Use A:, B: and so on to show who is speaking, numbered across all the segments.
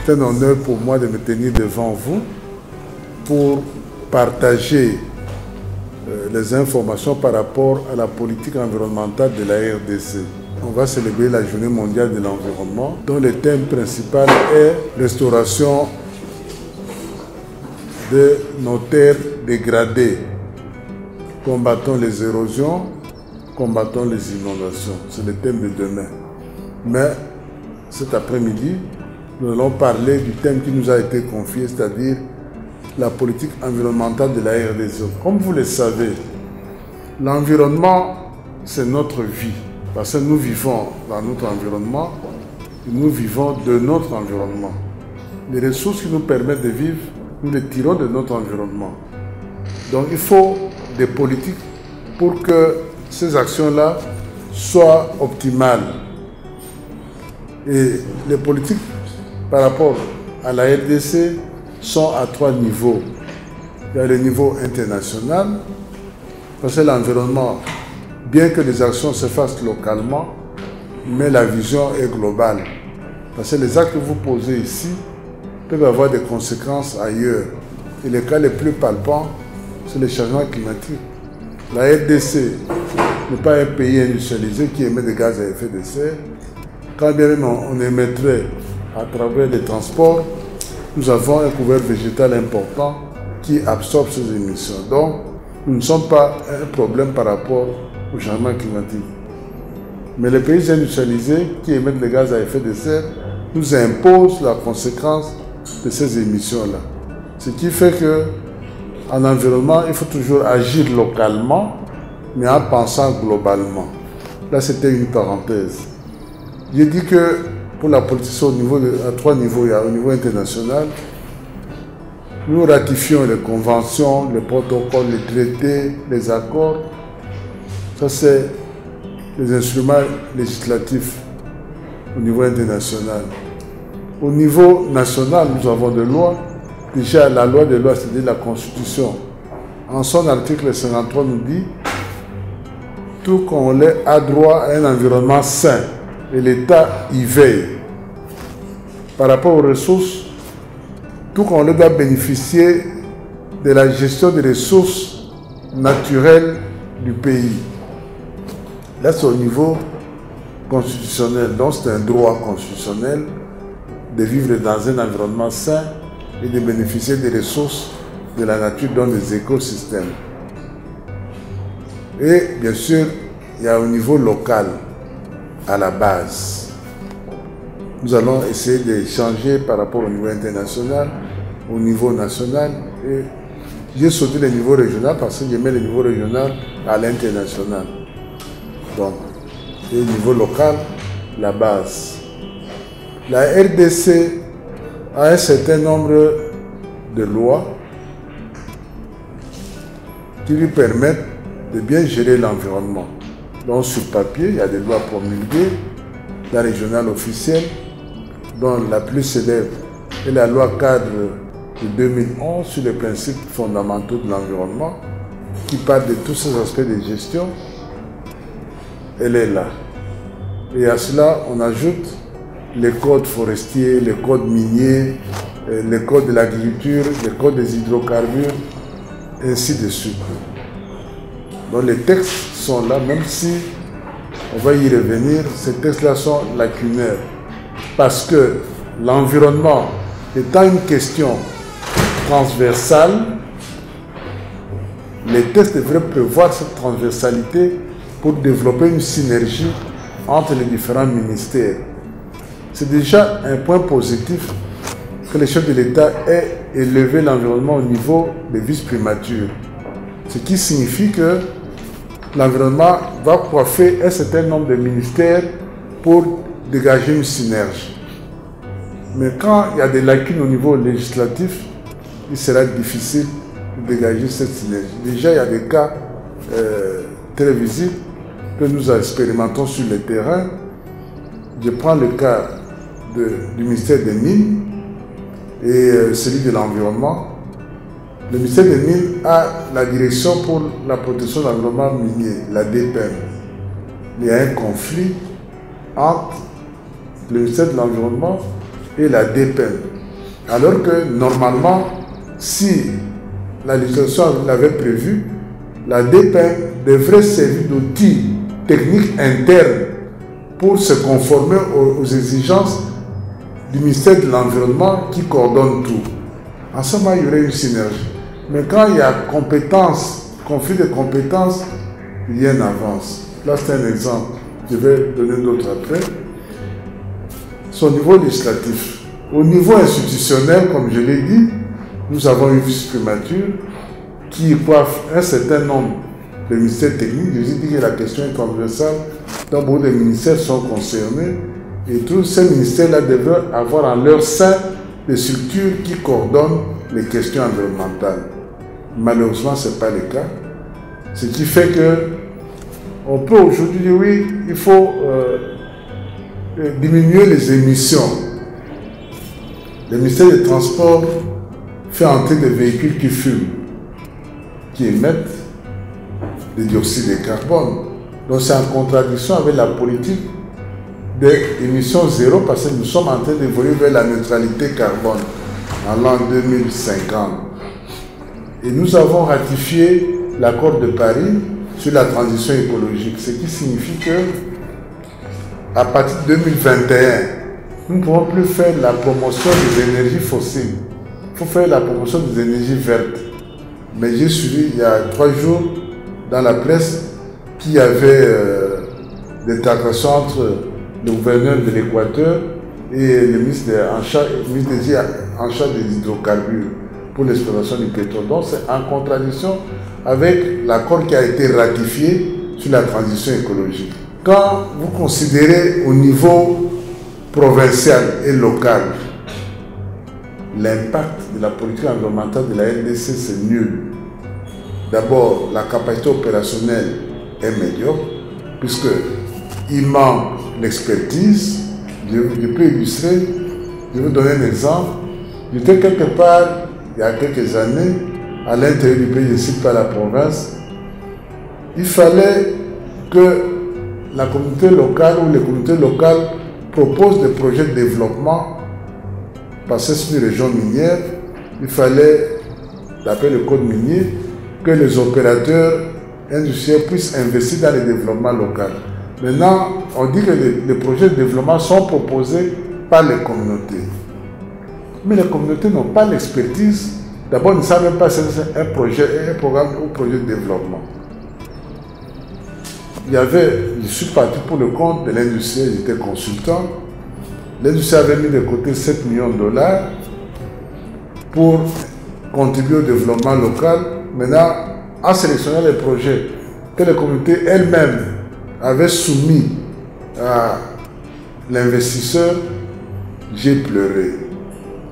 A: C'est un honneur pour moi de me tenir devant vous pour partager les informations par rapport à la politique environnementale de la RDC. On va célébrer la Journée mondiale de l'environnement, dont le thème principal est restauration de nos terres dégradées. Combattons les érosions, combattons les inondations. C'est le thème de demain. Mais cet après-midi, nous allons parler du thème qui nous a été confié, c'est-à-dire la politique environnementale de la RDC. Comme vous le savez, l'environnement, c'est notre vie. Parce que nous vivons dans notre environnement, et nous vivons de notre environnement. Les ressources qui nous permettent de vivre, nous les tirons de notre environnement. Donc il faut des politiques pour que ces actions-là soient optimales. Et les politiques par rapport à la RDC sont à 3 niveaux. Il y a le niveau international, parce que l'environnement, bien que les actions se fassent localement, mais la vision est globale. Parce que les actes que vous posez ici peuvent avoir des conséquences ailleurs. Et le cas le plus palpant, c'est le changement climatique. La RDC n'est pas un pays industrialisé qui émet des gaz à effet de serre. Quand bien même on émettrait à travers les transports, nous avons un couvert végétal important qui absorbe ces émissions. Donc, nous ne sommes pas un problème par rapport au changement climatique. Mais les pays industrialisés qui émettent des gaz à effet de serre nous imposent la conséquence de ces émissions-là. Ce qui fait qu'en environnement, il faut toujours agir localement, mais en pensant globalement. Là, c'était une parenthèse. J'ai dit que pour la politique, à 3 niveaux, il y a au niveau international, nous ratifions les conventions, les protocoles, les traités, les accords. Ça, c'est les instruments législatifs au niveau international. Au niveau national, nous avons des lois. Déjà, la loi des lois, c'est-à-dire la Constitution. En son article 53 nous dit « Tout Congolais a droit à un environnement sain et l'État y veille. » Par rapport aux ressources, tout Congolais doit bénéficier de la gestion des ressources naturelles du pays. Là, c'est au niveau constitutionnel. Donc, c'est un droit constitutionnel de vivre dans un environnement sain et de bénéficier des ressources de la nature dans les écosystèmes. Et bien sûr, il y a au niveau local, à la base. Nous allons essayer d'échanger par rapport au niveau international, au niveau national. Et j'ai sauté le niveau régional parce que je mets le niveau régional à l'international. Donc, et au niveau local, la base. La RDC a un certain nombre de lois qui lui permettent de bien gérer l'environnement. Donc, sur papier, il y a des lois promulguées, la régionale officielle, dont la plus célèbre est la loi cadre de 2011 sur les principes fondamentaux de l'environnement, qui parle de tous ces aspects de gestion. Elle est là. Et à cela, on ajoute les codes forestiers, les codes miniers, les codes de l'agriculture, les codes des hydrocarbures, ainsi de suite. Donc les textes sont là, même si, on va y revenir, ces textes-là sont lacunaires. Parce que l'environnement étant une question transversale, les textes devraient prévoir cette transversalité pour développer une synergie entre les différents ministères. C'est déjà un point positif que les chefs de l'État aient élevé l'environnement au niveau des vice-primatures. Ce qui signifie que l'environnement va coiffer un certain nombre de ministères pour dégager une synergie. Mais quand il y a des lacunes au niveau législatif, il sera difficile de dégager cette synergie. Déjà, il y a des cas très visibles que nous expérimentons sur le terrain. Je prends le cas du ministère des Mines et celui de l'Environnement. Le ministère des Mines a la direction pour la protection de l'environnement minier, la DPEM. Il y a un conflit entre le ministère de l'Environnement et la DPEM. Alors que normalement, si la législation l'avait prévu, la DPEM devrait servir d'outil technique interne pour se conformer aux exigences du ministère de l'Environnement qui coordonne tout. En ce moment, il y aurait une synergie. Mais quand il y a compétence, conflit de compétences, rien n'avance. Là, c'est un exemple. Je vais donner d'autres après. C'est au niveau législatif. Au niveau institutionnel, comme je l'ai dit, nous avons une vice-primature qui coiffe un certain nombre de ministères techniques. Je dis que la question est transversale, donc beaucoup de ministères sont concernés et tous ces ministères-là devraient avoir en leur sein des structures qui coordonnent les questions environnementales. Malheureusement, ce n'est pas le cas. Ce qui fait que on peut aujourd'hui dire oui, il faut diminuer les émissions. Le ministère des Transports fait entrer des véhicules qui fument, qui émettent du dioxyde de carbone. Donc c'est en contradiction avec la politique des émissions zéro parce que nous sommes en train d'évoluer vers la neutralité carbone en l'an 2050. Et nous avons ratifié l'accord de Paris sur la transition écologique, ce qui signifie que à partir de 2021, nous ne pouvons plus faire la promotion des énergies fossiles. Il faut faire la promotion des énergies vertes. Mais j'ai suivi il y a 3 jours dans la presse qu'il y avait des tractations entre le gouverneur de l'Équateur et le ministre en charge des hydrocarbures pour l'exploitation du pétrole. Donc c'est en contradiction avec l'accord qui a été ratifié sur la transition écologique. Quand vous considérez au niveau provincial et local, l'impact de la politique environnementale de la RDC, c'est nul. D'abord, la capacité opérationnelle est médiocre, puisqu'il manque l'expertise. Je peux illustrer, je vais vous donner un exemple. J'étais quelque part, il y a quelques années, à l'intérieur du pays, je ne cite pas la province. Il fallait que la communauté locale ou les communautés locales proposent des projets de développement parce que c'est une région minière. Il fallait, d'après le code minier, que les opérateurs industriels puissent investir dans le développement local. Maintenant, on dit que les projets de développement sont proposés par les communautés. Mais les communautés n'ont pas l'expertise. D'abord, ils ne savent même pas si c'est un projet, un programme ou un projet de développement. Je suis parti pour le compte de l'industrie, j'étais consultant. L'industrie avait mis de côté 7 millions de dollars pour contribuer au développement local. Maintenant, en sélectionnant les projets que les communautés elles-mêmes avaient soumis à l'investisseur, j'ai pleuré.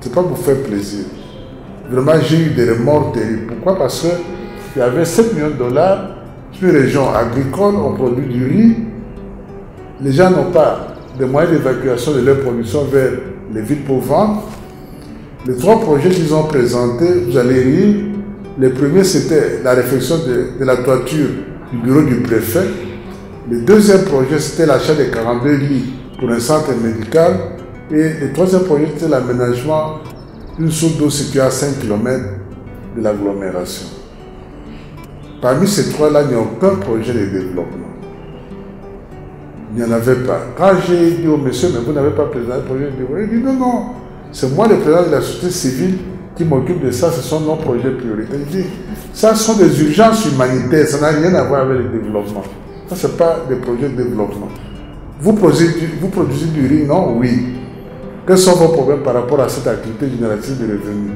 A: Ce n'est pas pour faire plaisir. Vraiment, j'ai eu des remords terribles. Pourquoi? Parce qu'il y avait 7 millions de dollars sur une région agricole, on produit du riz. Les gens n'ont pas de moyens d'évacuation de leur production vers les villes pour vendre. Les 3 projets qu'ils ont présentés, vous allez rire. Le premier, c'était la réfection de la toiture du bureau du préfet. Le deuxième projet, c'était l'achat de 42 lits pour un centre médical. Et le troisième projet, c'était l'aménagement d'une source d'eau située à 5 km de l'agglomération. Parmi ces 3-là, il n'y a aucun projet de développement. Il n'y en avait pas. Quand j'ai dit au monsieur, mais vous n'avez pas présenté le projet de développement, il dit non, non, c'est moi le président de la société civile qui m'occupe de ça, ce sont nos projets prioritaires. Il dit, ça ce sont des urgences humanitaires, ça n'a rien à voir avec le développement. Ça, ce n'est pas des projets de développement. Vous produisez du riz, non? Oui. Quels sont vos problèmes par rapport à cette activité génératrice de revenus?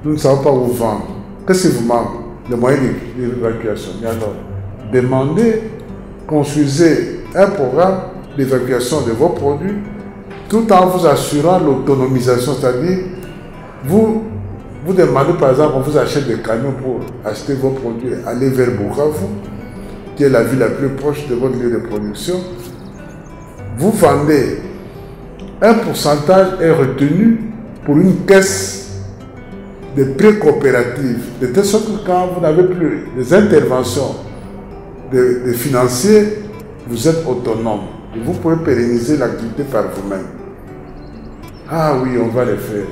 A: Nous ne savons pas où vendre. Qu'est-ce qui vous manque? Les moyens d'évacuation. Et alors, demandez, construisez un programme d'évacuation de vos produits tout en vous assurant l'autonomisation, c'est-à-dire vous demandez par exemple, on vous achète des camions pour acheter vos produits, aller vers Bukavu, qui est la ville la plus proche de votre lieu de production. Vous vendez, un pourcentage est retenu pour une caisse de prêts coopératifs, de telle sorte que quand vous n'avez plus des interventions de financiers, vous êtes autonome et vous pouvez pérenniser l'activité par vous-même. Ah oui, on va le faire.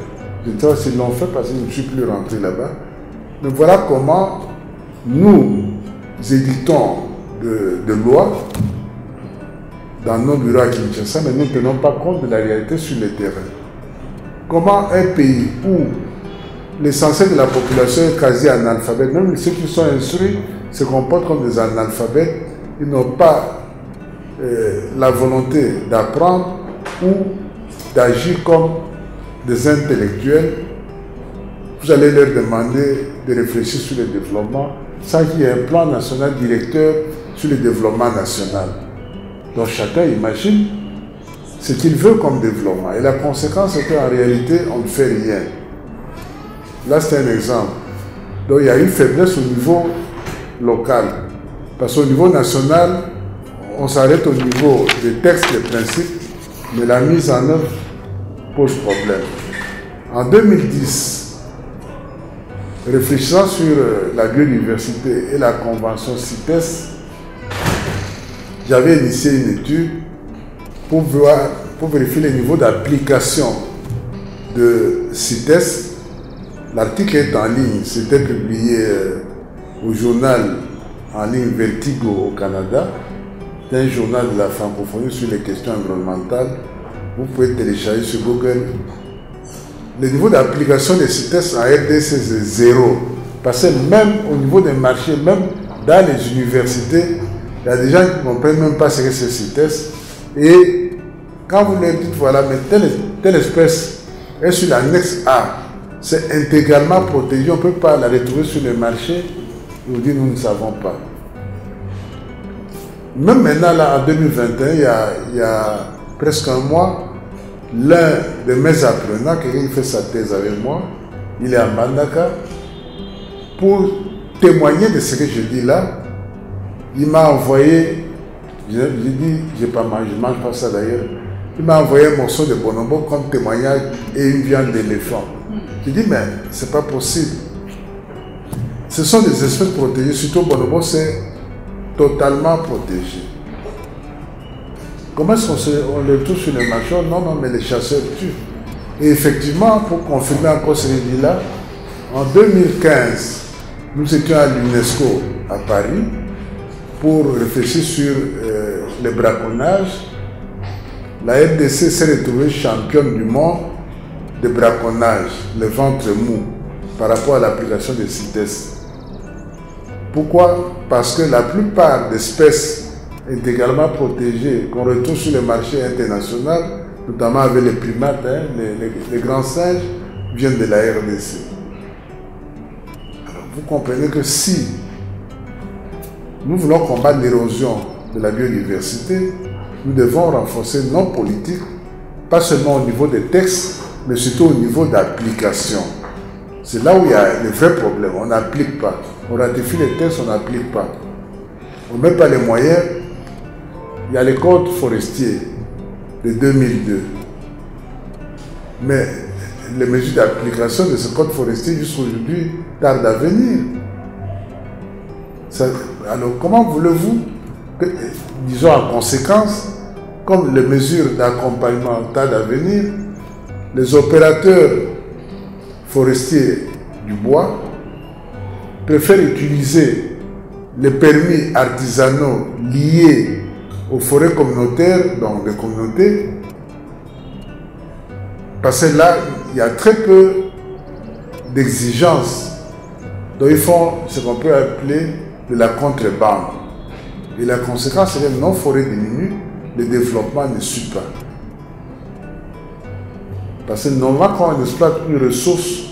A: Je ne sais pas s'ils l'ont fait parce que je ne suis plus rentré là-bas. Mais voilà comment nous éditons de lois dans nos bureaux à Kinshasa, mais nous ne tenons pas compte de la réalité sur le terrain. Comment un pays où l'essentiel de la population est quasi analphabète, même ceux qui sont instruits se comportent comme des analphabètes, ils n'ont pas la volonté d'apprendre ou d'agir comme des intellectuels. Vous allez leur demander de réfléchir sur le développement sans qu'il y ait un plan national directeur sur le développement national. Donc chacun imagine ce qu'il veut comme développement. Et la conséquence est qu'en réalité, on ne fait rien. Là, c'est un exemple. Donc il y a une faiblesse au niveau local. Parce qu'au niveau national, on s'arrête au niveau des textes, des principes, mais la mise en œuvre pose problème. En 2010, réfléchissant sur la biodiversité et la convention CITES, j'avais initié une étude pour vérifier le niveau d'application de CITES. L'article est en ligne, c'était publié au journal en ligne Vertigo au Canada. C'est un journal de la francophonie sur les questions environnementales. Vous pouvez télécharger sur Google. Le niveau d'application des CITES en RDC, c'est zéro. Parce que même au niveau des marchés, même dans les universités, il y a des gens qui ne comprennent même pas ce que c'est CITES. Et quand vous leur dites, voilà, mais telle espèce est sur l'annexe A, c'est intégralement protégé, on ne peut pas la retrouver sur le marché, ils vous disent, nous ne savons pas. Même maintenant, là, en 2021, il y a presque un mois, l'un de mes apprenants, qui fait sa thèse avec moi, il est à Mbandaka, pour témoigner de ce que je dis là, il m'a envoyé, j'ai dit, je ne mange pas ça d'ailleurs, il m'a envoyé un morceau de bonobo comme témoignage et une viande d'éléphant. Je dis, mais c'est pas possible. Ce sont des espèces protégées, surtout bonobo, c'est totalement protégé. Comment est-ce qu'on le touche sur les marchés? Non, non, mais les chasseurs tuent. Et effectivement, pour confirmer encore ce que je dis là, en 2015, nous étions à l'UNESCO à Paris pour réfléchir sur le braconnage. La RDC s'est retrouvée championne du monde de braconnage, le ventre mou, par rapport à l'application des CITES. Pourquoi? Parce que la plupart des espèces intégralement protégées qu'on retrouve sur le marché international, notamment avec les primates, les grands singes, viennent de la RDC. Alors vous comprenez que si nous voulons combattre l'érosion de la biodiversité, nous devons renforcer nos politiques, pas seulement au niveau des textes, mais surtout au niveau d'application. C'est là où il y a le vrai problème. On n'applique pas. On ratifie les textes, on n'applique pas. On ne met pas les moyens. Il y a les codes forestiers de 2002. Mais les mesures d'application de ce code forestier jusqu'à aujourd'hui tardent à venir. Alors comment voulez-vous que, disons en conséquence, comme les mesures d'accompagnement tardent à venir, les opérateurs forestiers du bois préfèrent utiliser les permis artisanaux liés aux forêts communautaires, donc des communautés, parce que là, il y a très peu d'exigences. Donc ils font ce qu'on peut appeler de la contrebande. Et la conséquence, c'est que nos forêts diminuent, le développement ne suit pas. Parce que normalement, quand on exploite une ressource,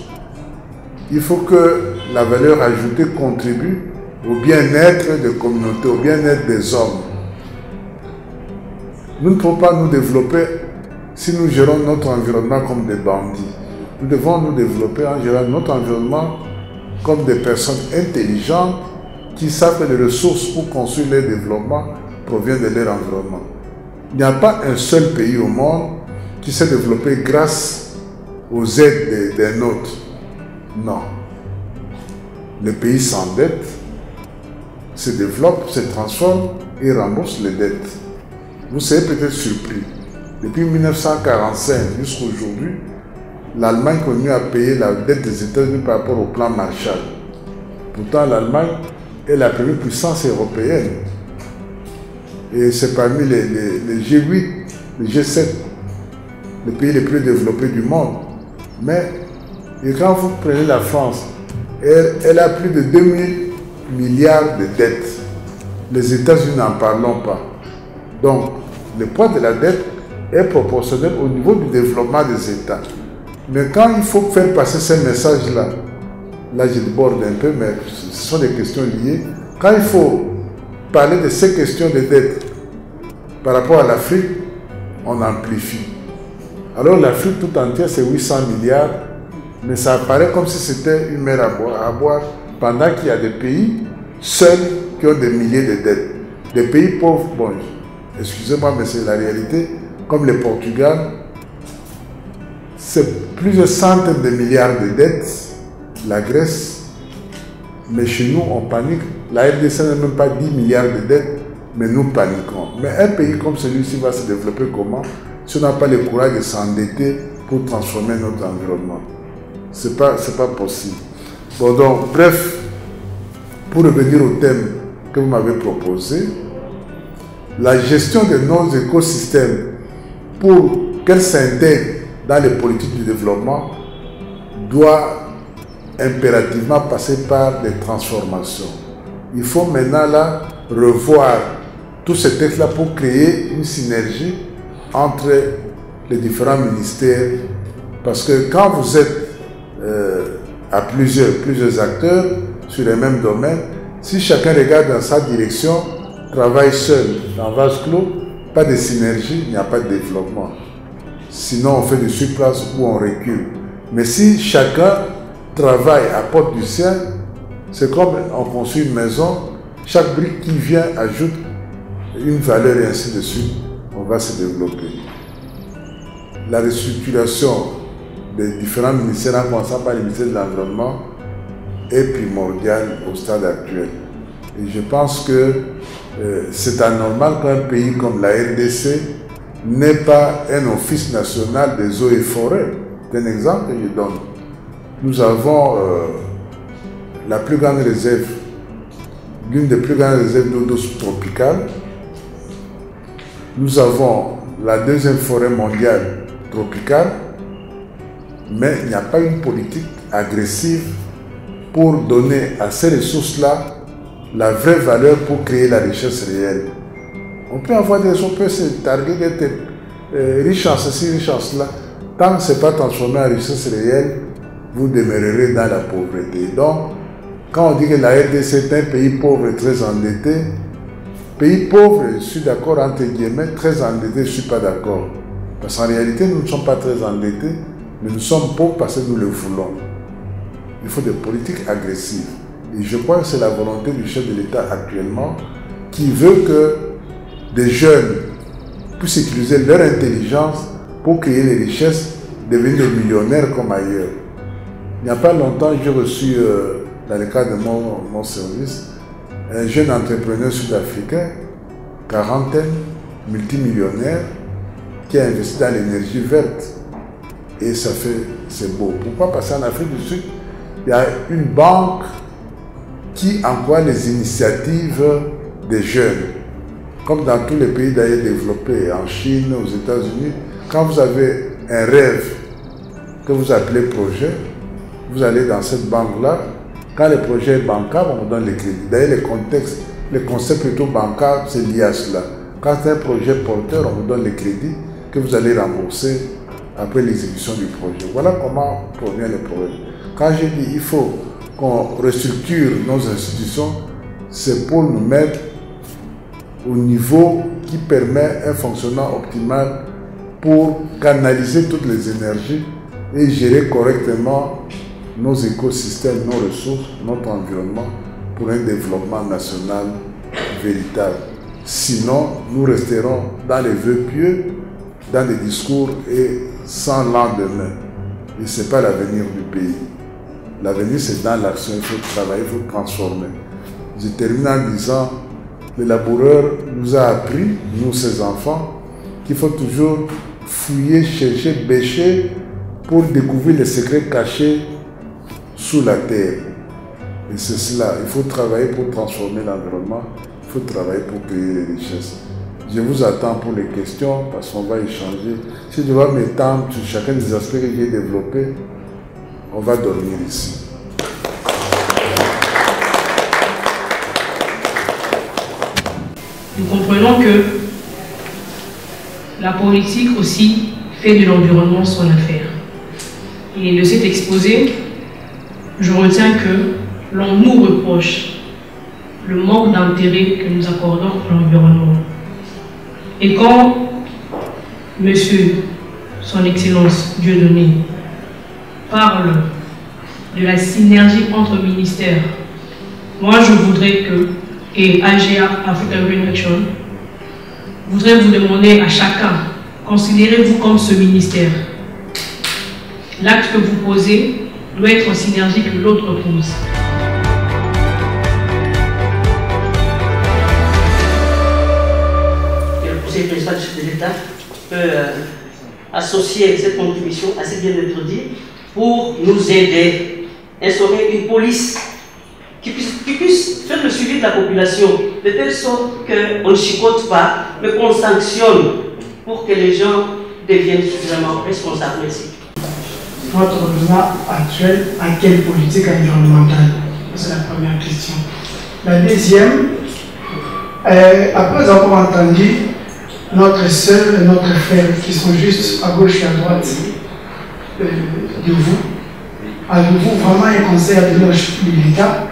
A: il faut que la valeur ajoutée contribue au bien-être des communautés, au bien-être des hommes. Nous ne pouvons pas nous développer si nous gérons notre environnement comme des bandits. Nous devons nous développer en gérant notre environnement comme des personnes intelligentes qui savent que les ressources pour construire leur développement proviennent de leur environnement. Il n'y a pas un seul pays au monde qui s'est développé grâce aux aides des nôtres. Non. Le pays s'endette, se développe, se transforme et rembourse les dettes. Vous serez peut-être surpris. Depuis 1945 jusqu'à aujourd'hui, l'Allemagne continue à payer la dette des États-Unis par rapport au plan Marshall. Pourtant, l'Allemagne est la première puissance européenne. Et c'est parmi les G8, les G7, les pays les plus développés du monde. Mais et quand vous prenez la France, elle a plus de 2000 milliards de dettes. Les États-Unis n'en parlons pas. Donc, le poids de la dette est proportionnel au niveau du développement des États. Mais quand il faut faire passer ces messages-là, là je déborde un peu, mais ce sont des questions liées. Quand il faut parler de ces questions de dette par rapport à l'Afrique, on amplifie. Alors l'Afrique tout entière, c'est 800 milliards, mais ça apparaît comme si c'était une mer à boire, pendant qu'il y a des pays seuls qui ont des milliers de dettes. Des pays pauvres, bon, excusez-moi, mais c'est la réalité, comme le Portugal, c'est plusieurs centaines de milliards de dettes, la Grèce, mais chez nous, on panique. La RDC n'a même pas 10 milliards de dettes, mais nous paniquons. Mais un pays comme celui-ci va se développer comment si on n'a pas le courage de s'endetter pour transformer notre environnement? C'est pas possible. Bon, donc, bref, pour revenir au thème que vous m'avez proposé, la gestion de nos écosystèmes pour qu'elles s'intègrent dans les politiques du développement doit impérativement passer par des transformations. Il faut maintenant là revoir tous ces textes-là pour créer une synergie entre les différents ministères. Parce que quand vous êtes à plusieurs acteurs sur les mêmes domaines, si chacun regarde dans sa direction, travaille seul dans vase clos, pas de synergie, il n'y a pas de développement. Sinon, on fait du surplace ou on recule. Mais si chacun travaille, apporte du sien, c'est comme on construit une maison, chaque brique qui vient ajoute une valeur et ainsi de suite, on va se développer. La restructuration des différents ministères, en commençant par le ministère de l'Environnement, est primordiale au stade actuel. Et je pense que c'est anormal qu'un pays comme la RDC n'ait pas un office national des eaux et forêts. C'est un exemple que je donne. Nous avons la plus grande réserve, l'une des plus grandes réserves d'eau douce tropicale. Nous avons la deuxième forêt mondiale tropicale, mais il n'y a pas une politique agressive pour donner à ces ressources-là la vraie valeur pour créer la richesse réelle. On peut avoir des gens, on peut se targuer d'être riche en ceci, riche en cela. Tant que ce n'est pas transformé en richesse réelle, vous demeurerez dans la pauvreté. Donc, quand on dit que la RDC est un pays pauvre et très endetté, pays pauvre, je suis d'accord entre guillemets, très endetté, je ne suis pas d'accord. Parce qu'en réalité, nous ne sommes pas très endettés, mais nous sommes pauvres parce que nous le voulons. Il faut des politiques agressives. Et je crois que c'est la volonté du chef de l'État actuellement qui veut que des jeunes puissent utiliser leur intelligence pour créer les richesses, devenir des millionnaires comme ailleurs. Il n'y a pas longtemps, j'ai reçu, dans le cadre de mon service, un jeune entrepreneur sud-africain, quarantaine, multimillionnaire, qui a investi dans l'énergie verte. Et ça fait, c'est beau. Pourquoi? Parce qu'en Afrique du Sud, il y a une banque qui encourage les initiatives des jeunes. Comme dans tous les pays d'ailleurs développés, en Chine, aux États-Unis, quand vous avez un rêve que vous appelez projet, vous allez dans cette banque-là. Quand le projet est bancable, on vous donne les crédits. D'ailleurs, les concepts plutôt bancables, c'est lié à cela. Quand c'est un projet porteur, on vous donne les crédits que vous allez rembourser après l'exécution du projet. Voilà comment provient le projet. Quand j'ai dit il faut qu'on restructure nos institutions, c'est pour nous mettre au niveau qui permet un fonctionnement optimal pour canaliser toutes les énergies et gérer correctement nos écosystèmes, nos ressources, notre environnement pour un développement national véritable. Sinon, nous resterons dans les vœux pieux, dans des discours et sans lendemain. Et ce n'est pas l'avenir du pays. L'avenir, c'est dans l'action. Il faut travailler, il faut transformer. Je termine en disant, le laboureur nous a appris, nous ses enfants, qu'il faut toujours fouiller, chercher, bêcher pour découvrir les secrets cachés sous la terre. Et c'est cela, il faut travailler pour transformer l'environnement, il faut travailler pour créer les richesses. Je vous attends pour les questions parce qu'on va échanger. Si je dois m'étendre sur chacun des aspects que j'ai développés, on va dormir ici.
B: Nous comprenons que la politique aussi fait de l'environnement son affaire. Et de cet exposé, je retiens que l'on nous reproche le manque d'intérêt que nous accordons à l'environnement. Et quand Monsieur, Son Excellence Dieudonné, parle de la synergie entre ministères, moi je voudrais que, et AGA, Africa Green Action, voudrais vous demander à chacun, considérez-vous comme ce ministère. L'acte que vous posez doit être en synergie que l'autre pose.
C: Le Conseil principal du chef de l'État peut associer cette contribution à ce qui vient d'être dit pour nous aider à instaurer une police qui puisse faire le suivi de la population de telle sorte qu'on ne chicote pas, mais qu'on sanctionne pour que les gens deviennent suffisamment responsables. Merci.
D: Votre gouvernement actuel a quelle politique environnementale? C'est la première question. La deuxième, après avoir entendu notre sœur et notre frère qui sont juste à gauche et à droite de vous, avez-vous vraiment un conseil à donner au chef de l'État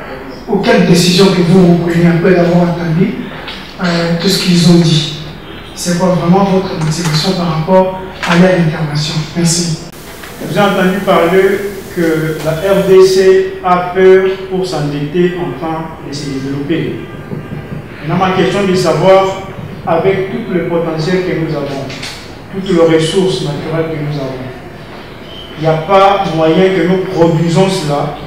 D: ou quelle décision que vous prenez après d'avoir entendu tout ce qu'ils ont dit? C'est quoi vraiment votre motivation par rapport à leur intervention? Merci.
E: J'ai entendu parler que la RDC a peur pour s'endetter afin de se développer. Maintenant, ma question est de savoir, avec tout le potentiel que nous avons, toutes les ressources naturelles que nous avons, il n'y a pas moyen que nous produisons cela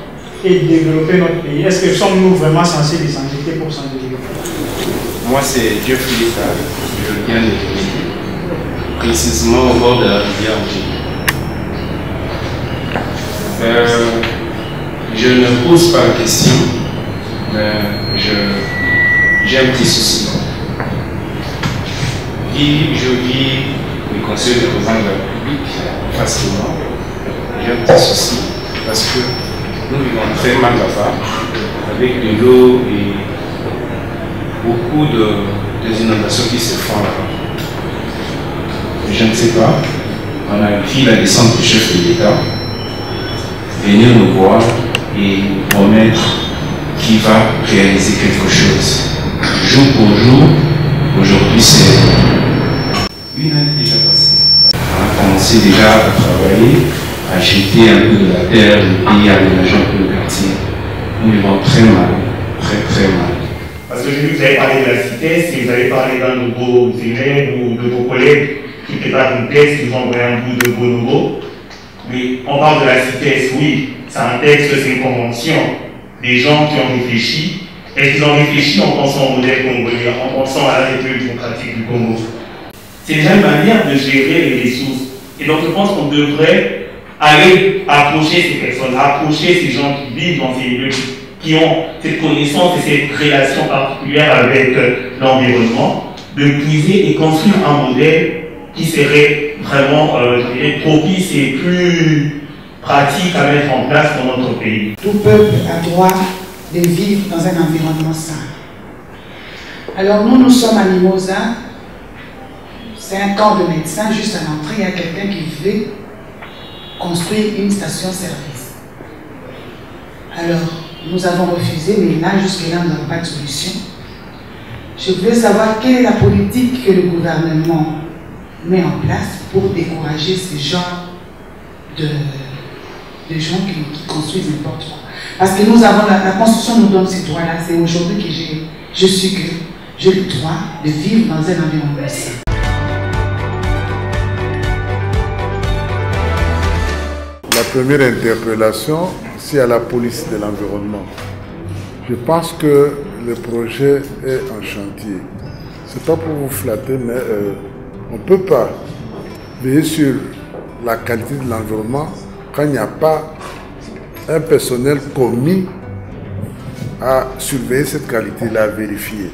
E: et développer notre pays. Est-ce que sommes-nous vraiment censés les endetter pour s'en développer?
F: Moi, c'est Dieu Philippe, je viens de précisément au bord de la rivière. Je ne pose pas la question, mais j'ai un petit souci. Je vis le conseil du président de la République facilement. J'ai un petit souci parce que nous vivons très mal là-bas, avec de l'eau et beaucoup de inondations qui se font là-bas. Je ne sais pas, on a pris la descente du chef de l'État, venir nous voir et nous promettre qu'il va réaliser quelque chose. Jour pour jour, aujourd'hui c'est une année déjà passée. On a commencé déjà à travailler, à jeter un peu de la terre, le pays, à aménager un peu le quartier. Nous vivons très mal, très mal.
G: Parce que j'ai vu que vous avez parlé de la CITES et vous avez parlé d'un de vos élèves ou de vos collègues qui préparent une thèse, qui vous ont envoyé un bout de Bonobo. Mais on parle de la CITES, oui, c'est un texte, c'est une convention. Des gens qui ont réfléchi, est-ce qu'ils ont réfléchi en pensant au modèle congolais, en pensant à la République démocratique du Congo? C'est déjà une manière de gérer les ressources. Et donc je pense qu'on devrait aller approcher ces personnes, approcher ces gens qui vivent dans ces lieux, qui ont cette connaissance et cette relation particulière avec l'environnement, de puiser et construire un modèle qui serait vraiment propice et plus pratique à mettre en place dans notre pays.
D: Tout peuple a droit de vivre dans un environnement sain. Alors nous sommes à Mimosa, c'est un camp de médecins, juste à l'entrée, il y a quelqu'un qui veut construire une station-service. Alors, nous avons refusé, mais là, jusque-là, nous n'avons pas de solution. Je voulais savoir quelle est la politique que le gouvernement met en place pour décourager ce genre de gens qui construisent n'importe quoi. Parce que nous avons, la Constitution nous donne ces droits-là. C'est aujourd'hui que je suis que j'ai le droit de vivre dans un environnement sain.
A: La première interpellation, c'est à la police de l'environnement. Je pense que le projet est en chantier. Ce n'est pas pour vous flatter, mais on ne peut pas veiller sur la qualité de l'environnement quand il n'y a pas un personnel commis à surveiller cette qualité-là, à vérifier.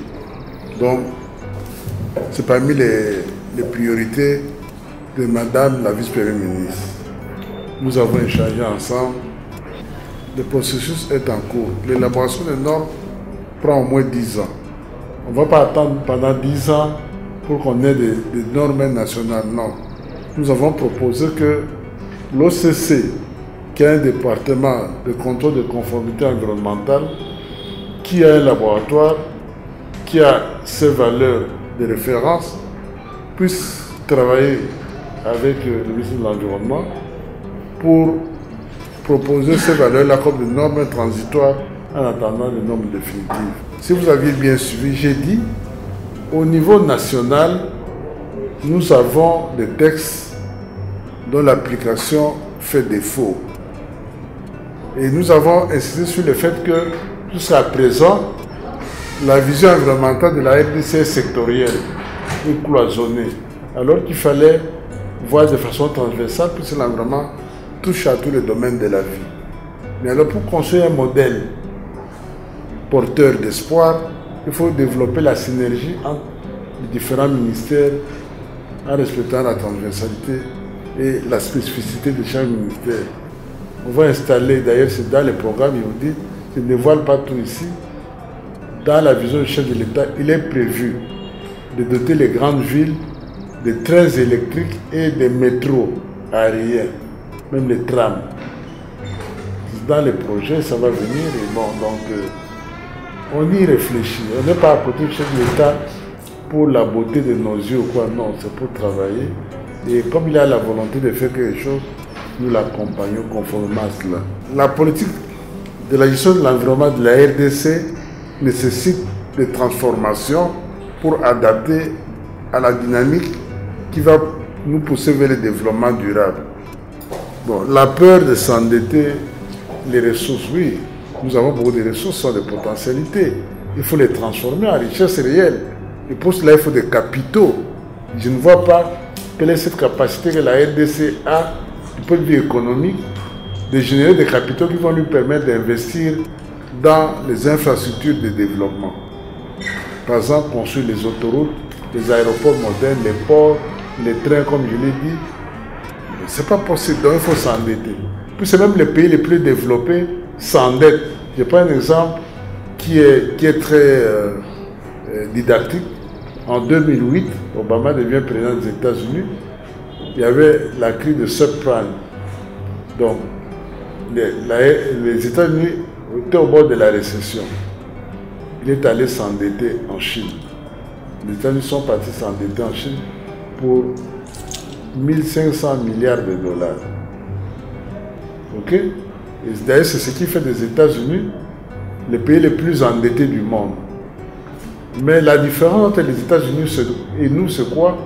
A: Donc, c'est parmi les priorités de Madame la vice-première ministre. Nous avons échangé ensemble. Le processus est en cours. L'élaboration des normes prend au moins 10 ans. On ne va pas attendre pendant 10 ans pour qu'on ait des normes nationales. Non. Nous avons proposé que l'OCC, qui a un département de contrôle de conformité environnementale, qui a un laboratoire, qui a ses valeurs de référence, puisse travailler avec le ministre de l'Environnement pour proposer ces valeurs-là comme des normes transitoires en attendant les normes définitives. Si vous aviez bien suivi, j'ai dit, au niveau national, nous avons des textes dont l'application fait défaut. Et nous avons insisté sur le fait que, jusqu'à présent, la vision environnementale de la RDC est sectorielle et cloisonnée, alors qu'il fallait voir de façon transversale puisque l'environnement touche à tous les domaines de la vie. Mais alors pour construire un modèle porteur d'espoir, il faut développer la synergie entre les différents ministères en respectant la transversalité et la spécificité de chaque ministère. On va installer, d'ailleurs c'est dans les programmes, il vous dit, je ne dévoile pas tout ici, dans la vision du chef de l'État, il est prévu de doter les grandes villes de trains électriques et des métros aériens, même les trams. Dans les projets, ça va venir et bon, donc on y réfléchit. On n'est pas à côté du chef de l'État pour la beauté de nos yeux ou quoi, non, c'est pour travailler. Et comme il a la volonté de faire quelque chose, nous l'accompagnons conformément à cela. La politique de la gestion de l'environnement de la RDC nécessite des transformations pour adapter à la dynamique qui va nous pousser vers le développement durable. Bon, la peur de s'endetter, les ressources, oui, nous avons beaucoup de ressources, ce sont des potentialités. Il faut les transformer en richesse réelle. Et pour cela, il faut des capitaux. Je ne vois pas quelle est cette capacité que la RDC a, du point de vue économique, de générer des capitaux qui vont lui permettre d'investir dans les infrastructures de développement. Par exemple, construire les autoroutes, les aéroports modernes, les ports, les trains, comme je l'ai dit. Ce n'est pas possible, donc il faut s'endetter. Puis c'est même les pays les plus développés s'endettent. Je prends un exemple qui est très didactique. En 2008, Obama devient président des États-Unis. Il y avait la crise de subprime. Donc, les États-Unis étaient au bord de la récession. Il est allé s'endetter en Chine. Les États-Unis sont partis s'endetter en Chine pour 1500 milliards de dollars. Ok? Et d'ailleurs, c'est ce qui fait des États-Unis les pays les plus endettés du monde. Mais la différence entre les États-Unis et nous, c'est quoi?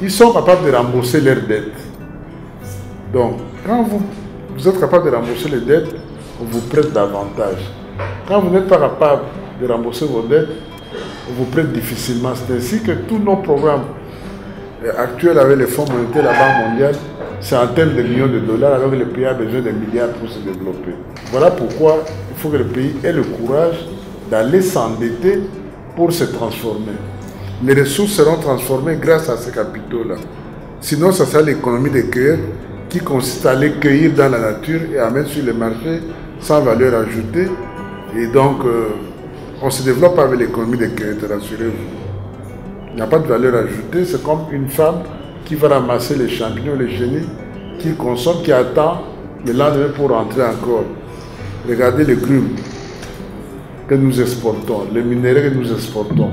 A: Ils sont capables de rembourser leurs dettes. Donc, quand vous êtes capable de rembourser les dettes, on vous prête davantage. Quand vous n'êtes pas capable de rembourser vos dettes, on vous prête difficilement. C'est ainsi que tous nos programmes actuels avec les fonds monétaires de la Banque mondiale, c'est en termes de millions de dollars, alors que le pays a besoin de milliards pour se développer. Voilà pourquoi il faut que le pays ait le courage d'aller s'endetter pour se transformer. Les ressources seront transformées grâce à ces capitaux-là. Sinon, ça sera l'économie de cueillette qui consiste à aller cueillir dans la nature et à mettre sur le marché sans valeur ajoutée. Et donc, on se développe avec l'économie de cueillette, rassurez-vous. Il n'y a pas de valeur ajoutée, c'est comme une femme qui va ramasser les champignons, les chenilles, qui consomme, qui attend le lendemain pour rentrer encore. Regardez les grumes que nous exportons, les minéraux que nous exportons.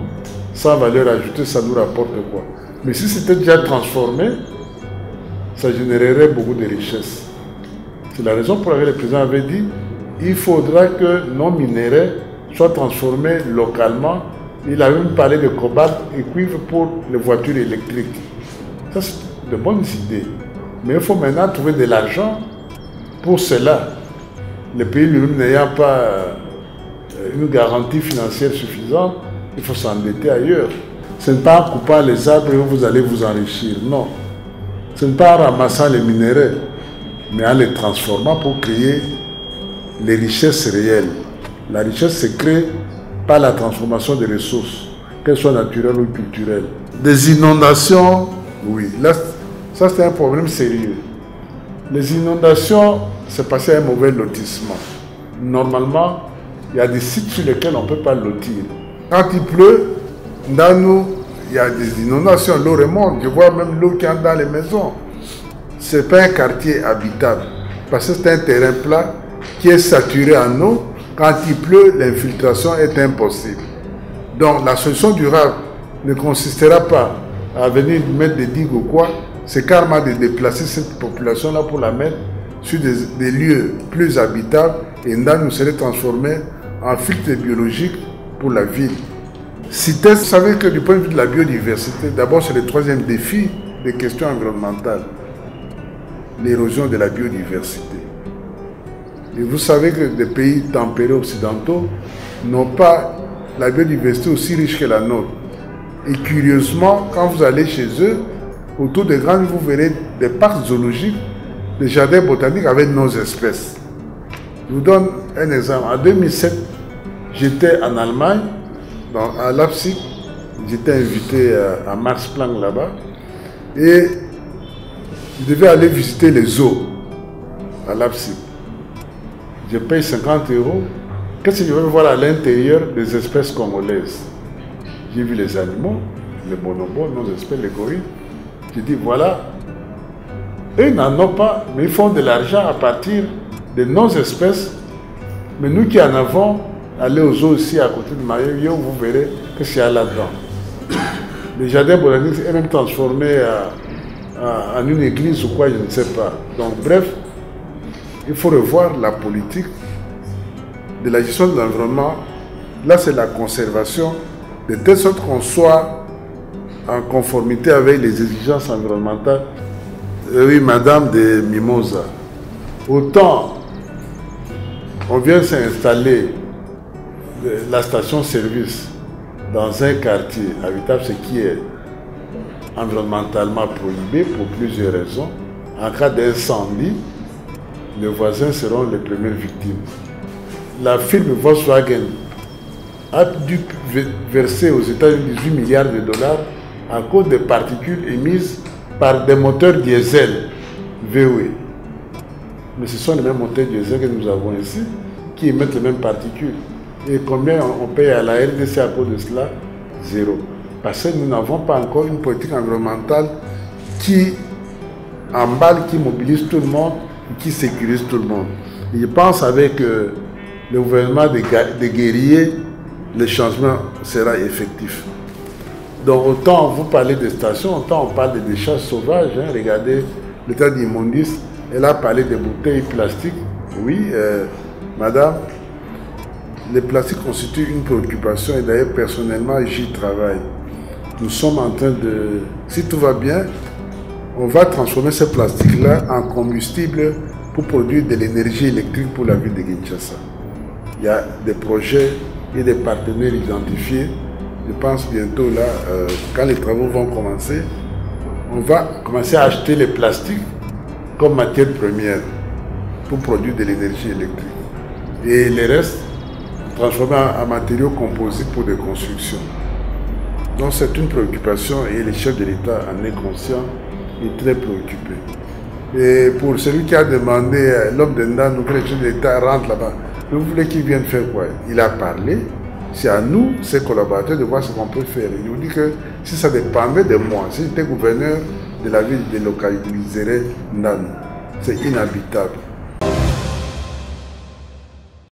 A: Sans valeur ajoutée, ça nous rapporte quoi? Mais si c'était déjà transformé, ça générerait beaucoup de richesses. C'est la raison pour laquelle le président avait dit il faudra que nos minéraux soient transformés localement. Il a même parlé de cobalt et cuivre pour les voitures électriques. Ça, c'est de bonnes idées. Mais il faut maintenant trouver de l'argent pour cela. Le pays lui-même n'ayant pas une garantie financière suffisante, il faut s'endetter ailleurs. Ce n'est pas en coupant les arbres que vous allez vous enrichir, non. Ce n'est pas en ramassant les minéraux, mais en les transformant pour créer les richesses réelles. La richesse se crée par la transformation des ressources, qu'elles soient naturelles ou culturelles. Des inondations, oui, là, ça c'est un problème sérieux. Les inondations, c'est passé à un mauvais lotissement. Normalement, il y a des sites sur lesquels on ne peut pas lotir. Quand il pleut, dans nous, il y a des inondations, l'eau remonte. Je vois même l'eau qui entre dans les maisons. Ce n'est pas un quartier habitable, parce que c'est un terrain plat qui est saturé en eau. Quand il pleut, l'infiltration est impossible. Donc la solution durable ne consistera pas à venir mettre des digues ou quoi, c'est carrément de déplacer cette population-là pour la mettre sur des lieux plus habitables et nous serait transformé en filtre biologique pour la ville. CITES, vous savez que du point de vue de la biodiversité, d'abord c'est le troisième défi des questions environnementales, l'érosion de la biodiversité. Et vous savez que des pays tempérés occidentaux n'ont pas la biodiversité aussi riche que la nôtre. Et curieusement, quand vous allez chez eux, autour des grandes, vous verrez des parcs zoologiques, des jardins botaniques avec nos espèces. Je vous donne un exemple. En 2007, j'étais en Allemagne, à Leipzig. J'étais invité à Max Planck là-bas. Et je devais aller visiter les zoos à Leipzig. Je paye 50 €. Qu'est-ce que je veux voir à l'intérieur des espèces congolaises? J'ai vu les animaux, les bonobos, nos espèces, les gorilles. J'ai dit, voilà, eux n'en ont pas, mais ils font de l'argent à partir de nos espèces. Mais nous qui en avons, allez aux zoos ici à côté de Mayo, vous verrez que c'est là-dedans. Les jardins botaniques est même transformé en une église ou quoi, je ne sais pas. Donc bref, il faut revoir la politique de la gestion de l'environnement. Là, c'est la conservation, de telle sorte qu'on soit en conformité avec les exigences environnementales. Oui, Madame de Mimosa. Autant on vient s'installer la station-service dans un quartier habitable, ce qui est environnementalement prohibé pour plusieurs raisons. En cas d'incendie, les voisins seront les premières victimes. La firme Volkswagen a dû verser aux États-Unis 18 milliards de dollars à cause des particules émises par des moteurs diesel VW. Mais ce sont les mêmes moteurs diesel que nous avons ici qui émettent les mêmes particules. Et combien on paye à la RDC à cause de cela? Zéro. Parce que nous n'avons pas encore une politique environnementale qui emballe, qui mobilise tout le monde, qui sécurise tout le monde. Et je pense avec le gouvernement des guerriers, le changement sera effectif. Donc autant vous parlez des stations, autant on parle des déchets sauvages. Hein. Regardez l'état d'immondice. Elle a parlé des bouteilles plastiques. Oui, madame, les plastiques constituent une préoccupation et d'ailleurs personnellement j'y travaille. Nous sommes en train de, si tout va bien, on va transformer ces plastiques-là en combustible pour produire de l'énergie électrique pour la ville de Kinshasa. Il y a des projets et des partenaires identifiés. Je pense bientôt là, quand les travaux vont commencer, on va commencer à acheter les plastiques comme matière première pour produire de l'énergie électrique. Et les restes, transformer en matériaux composites pour des constructions. Donc c'est une préoccupation et le chef de l'État en est conscient et très préoccupé. Et pour celui qui a demandé, l'homme de Ndandou, que le chef de l'État rentre là-bas, vous voulez qu'il vienne faire quoi? Il a parlé, c'est à nous, ses collaborateurs, de voir ce qu'on peut faire. Il nous dit que si ça dépendait de moi, si j'étais gouverneur de la ville, je délocaliserais Ndandou. C'est inhabitable.